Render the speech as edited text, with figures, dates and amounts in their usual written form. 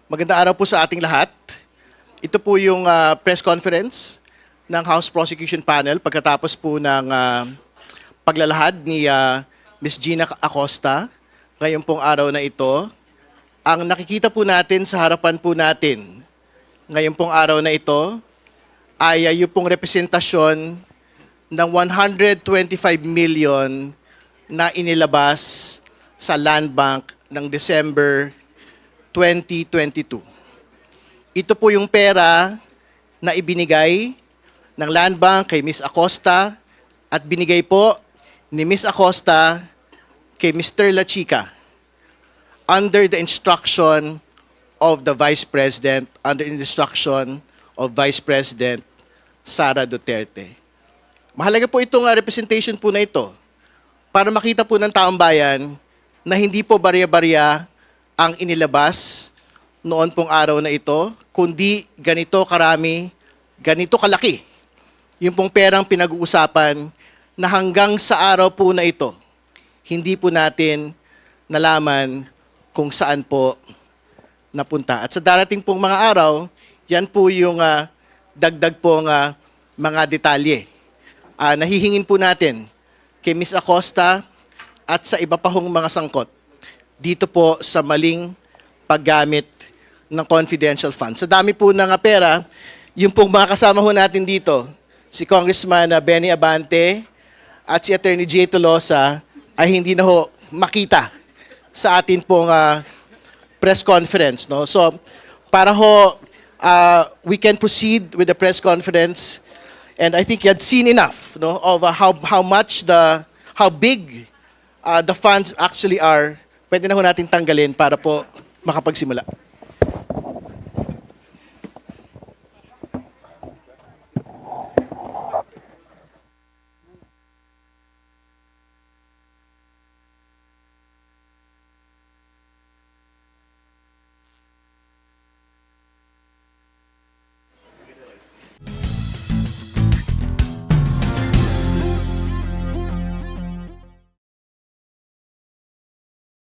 Magandang araw po sa ating lahat. Ito po yung press conference ng House Prosecution Panel pagkatapos po ng paglalahad ni Ms. Gina Acosta ngayon pong araw na ito. Ang nakikita po natin sa harapan po natin ngayon pong araw na ito ay yung pong representasyon ng 125 million na inilabas sa Land Bank ng December 2022. Ito po yung pera na ibinigay ng Land Bank kay Ms. Acosta at binigay po ni Ms. Acosta kay Mr. La Chica under the instruction of the Vice President, under the instruction of Vice President Sara Duterte. Mahalaga po itong representation po na ito para makita po ng taong bayan na hindi po barya-barya ang inilabas noon pong araw na ito, kundi ganito karami, ganito kalaki yung pong perang pinag-uusapan na hanggang sa araw po na ito, hindi po natin nalaman kung saan po napunta. At sa darating pong mga araw, yan po yung dagdag pong mga detalye. Nahihingin po natin kay Ms. Acosta at sa iba pa hong mga sangkot dito po sa maling paggamit ng confidential funds. Sa dami po ng pera, yung pong mga kasama ho natin dito, si Congressman Benny Abante at si Attorney Jay Tolosa ay hindi na ho makita sa atin pong press conference. No? So, para ho we can proceed with the press conference, and I think you had seen enough, no, of how big the funds actually are. Pwede na ho natin tanggalin para po makapagsimula.